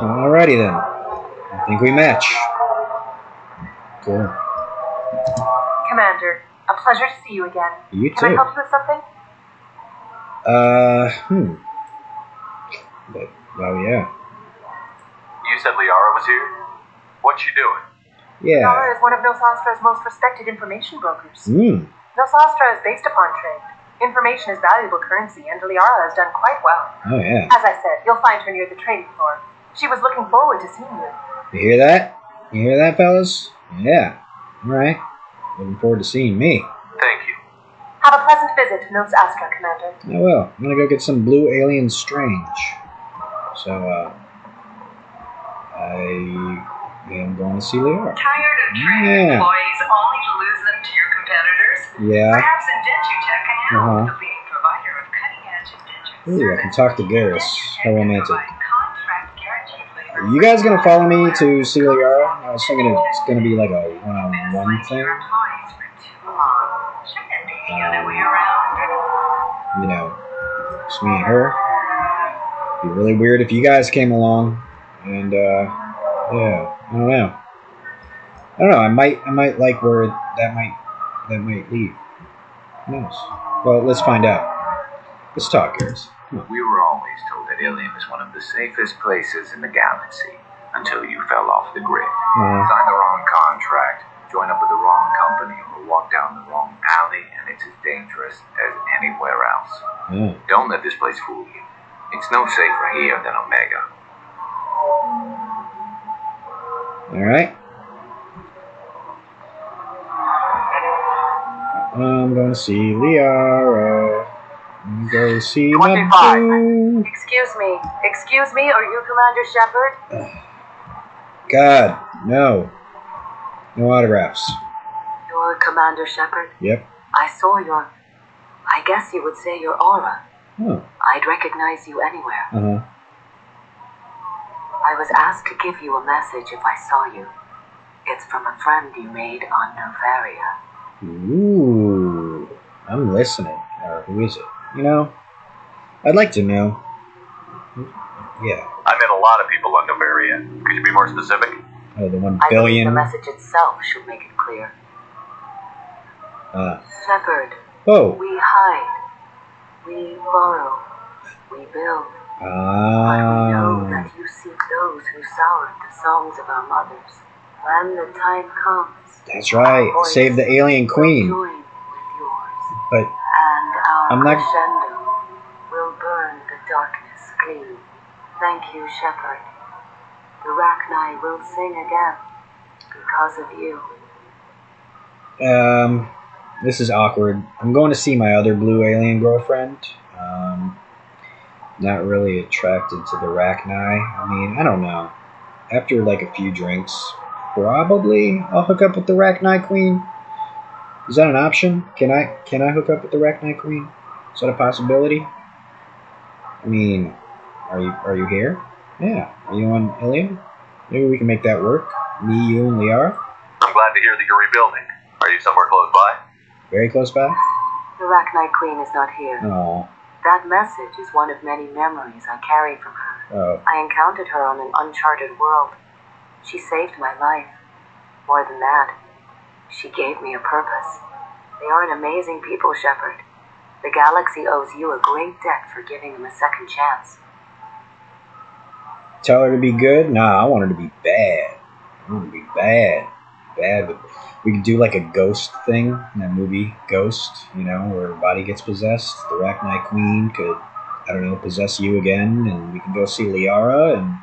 Alrighty then. I think we match. Cool. Commander, a pleasure to see you again. You too. Can I help you with something? But, oh yeah. You said Liara was here? What's she doing? Yeah. Liara is one of Nosastra's most respected information brokers. Nosastra is based upon trade. Information is valuable currency, and Liara has done quite well. Oh yeah. As I said, you'll find her near the trading floor. She was looking forward to seeing you. You hear that? You hear that, fellas? Yeah. Alright. Looking forward to seeing me. Thank you. Have a pleasant visit to Nosastra, Commander. I will. I'm gonna go get some blue alien strange. So, I am going to see Liara. Tired of trading employees only to lose them to your competitors? Yeah. Perhaps Indentutech can help, the leading provider of cutting-edge indenture Ooh, I can talk to Garrus. How romantic. contract guaranteed labor. Are you guys gonna follow me to see Liara? I was thinking it's gonna be like a one-on-one thing. You know, just me and her. It'd be really weird if you guys came along. And yeah, I don't know. I might like where that might lead. Who knows? Well, let's find out. Let's talk, Garrus. We were always told that Ilium is one of the safest places in the galaxy until you fell off the grid. Sign the wrong contract, join up with the wrong company, or walk down the wrong alley, and it's as dangerous as anywhere else. Don't let this place fool you. It's no safer here than Omega. Alright. I'm going to see Liara. I'm going to see my boo. Excuse me, are you Commander Shepard? God, no. No autographs. You're Commander Shepard? Yep. I saw I guess you would say your aura. Oh. I'd recognize you anywhere. I was asked to give you a message if I saw you. It's from a friend you made on Novaria. Ooh. I'm listening. Who is it? You know, I'd like to know. Yeah. I met a lot of people on Novaria. Could you be more specific? Oh, the 1 I billion. believe the message itself should make it clear. Shepard. Oh. We hide. We borrow. We build. But we know that you seek those who soured the songs of our mothers. When the time comes, that's right. Save the alien queen. Join with yours. But and our I'm not. crescendo will burn the darkness clean. Thank you, Shepard. The Rachni will sing again because of you. This is awkward. I'm going to see my other blue alien girlfriend. Not really attracted to the Rachni. I mean, I don't know. After like a few drinks, probably I'll hook up with the Rachni Queen. Is that an option? Can I hook up with the Rachni Queen? Is that a possibility? I mean, are you here? Yeah. Are you on Ilium? Maybe we can make that work. Me, you, and Liara. I'm glad to hear that you're rebuilding. Are you somewhere close by? Very close by? The Rachni Queen is not here. Oh. That message is one of many memories I carry from her. Oh. I encountered her on an uncharted world. She saved my life. More than that, she gave me a purpose. They are an amazing people, Shepard. The galaxy owes you a great debt for giving them a second chance. Tell her to be good? Nah, I want her to be bad. I want her to be bad. Bad, but we could do like a ghost thing in that movie, Ghost, you know, where her body gets possessed. The Rachni Queen could, I don't know, possess you again, and we can go see Liara, and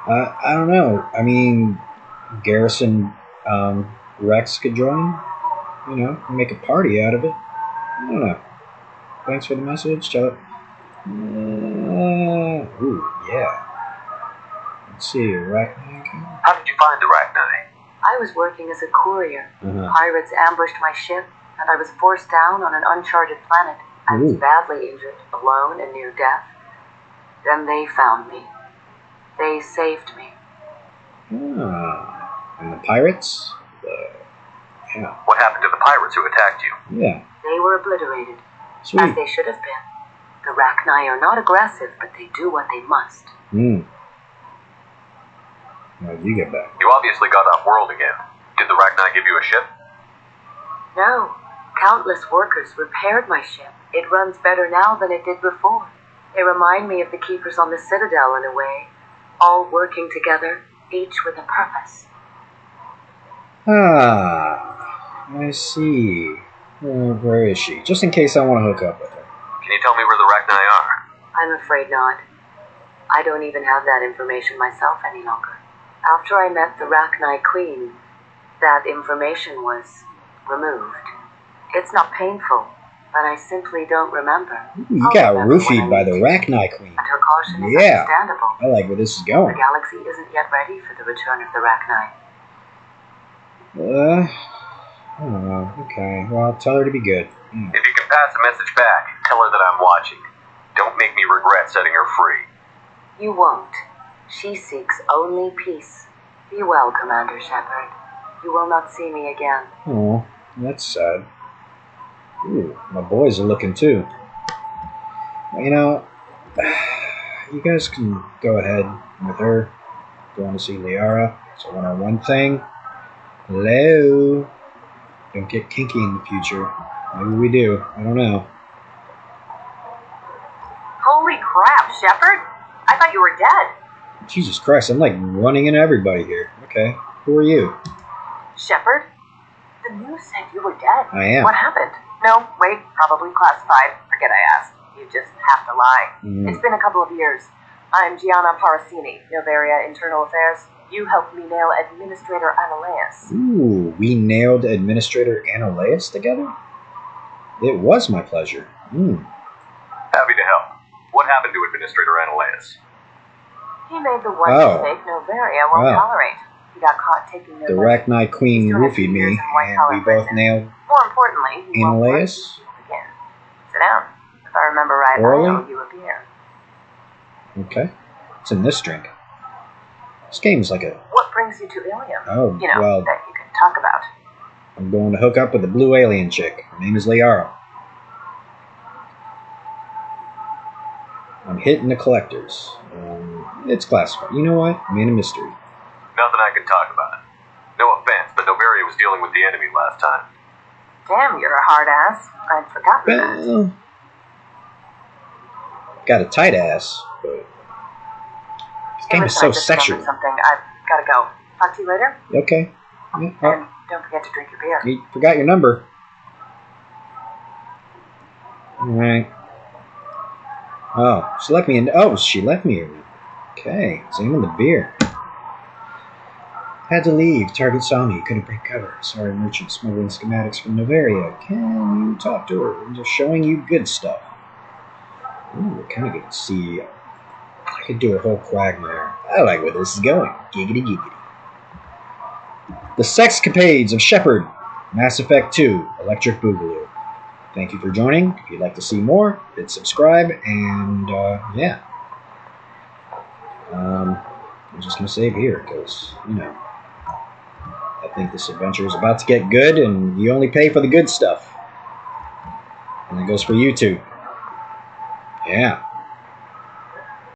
I don't know. I mean, Garrus and Rex could join, you know, and make a party out of it. I don't know. Thanks for the message. Tell it. Ooh, yeah. Let's see, Rachni. How did you find the Rachni? I was working as a courier. Pirates ambushed my ship, and I was forced down on an uncharted planet. I was badly injured, alone and near death. Then they found me. They saved me. And the pirates? Yeah. What happened to the pirates who attacked you? Yeah. They were obliterated. Sweet. As they should have been. The Rachni are not aggressive, but they do what they must. How did you get back? You obviously got off world again. Did the Rachni give you a ship? No. Countless workers repaired my ship. It runs better now than it did before. They remind me of the keepers on the Citadel in a way. All working together, each with a purpose. Ah, I see. Where is she? Just in case I want to hook up with her. Can you tell me where the Rachni are? I'm afraid not. I don't even have that information myself any longer. After I met the Rachni Queen, that information was removed. It's not painful, but I simply don't remember. Ooh, you got roofied by the Rachni Queen. And her caution is understandable. I like where this is going. The galaxy isn't yet ready for the return of the Rachni. I don't know. Okay, well, tell her to be good. If you can pass a message back, tell her that I'm watching. Don't make me regret setting her free. You won't. She seeks only peace. Be well, Commander Shepard. You will not see me again. Oh, that's sad. Ooh, my boys are looking too. You know, you guys can go ahead with her. Going to see Liara. It's a one-on-one thing. Hello. Don't get kinky in the future. Maybe we do. I don't know. Holy crap, Shepard! I thought you were dead. Jesus Christ, I'm like running into everybody here. Okay, who are you? Shepard? The news said you were dead. I am. What happened? No, wait, probably classified. Forget I asked. You just have to lie. It's been a couple of years. I'm Gianna Parasini, Novaria Internal Affairs. You helped me nail Administrator Analeus. Ooh, we nailed Administrator Analeus together? It was my pleasure. Happy to help. What happened to Administrator Analeus? He made the one mistake Novaria won't tolerate. He got caught taking the Rachni Queen roofied me, and we both nailed More importantly, he won't work Analeus. again. Sit down. If I remember right, Orally? I owe you a beer. Okay. It's in this drink. This game's like a... What brings you to Ilium? Oh, you know, well, that you can talk about. I'm going to hook up with the blue alien chick. Her name is Liara. I'm hitting the collectors. It's classified. You know what? I'm in a mystery. Nothing I can talk about. No offense, but Novaria was dealing with the enemy last time. Damn, you're a hard ass. I'd forgotten that. Well, got a tight ass, but this game is so sexual. Something. I've got to go. Talk to you later. Okay. Yeah, And don't forget to drink your beer. you forgot your number. Alright. Oh, she left me in. Oh, she left me in. Okay, examine the beer. Had to leave. Target saw me. Couldn't break cover. Sorry, merchant smuggling schematics from Novaria. Can you talk to her? I'm just showing you good stuff. Ooh, kind of good to see. I could do a whole quagmire. I like where this is going. Giggity giggity. The Sexcapades of Shepard. Mass Effect 2. Electric Boogaloo. Thank you for joining. If you'd like to see more, hit subscribe, and yeah. I'm just going to save here, because, you know, I think this adventure is about to get good, and you only pay for the good stuff. And it goes for you too. Yeah.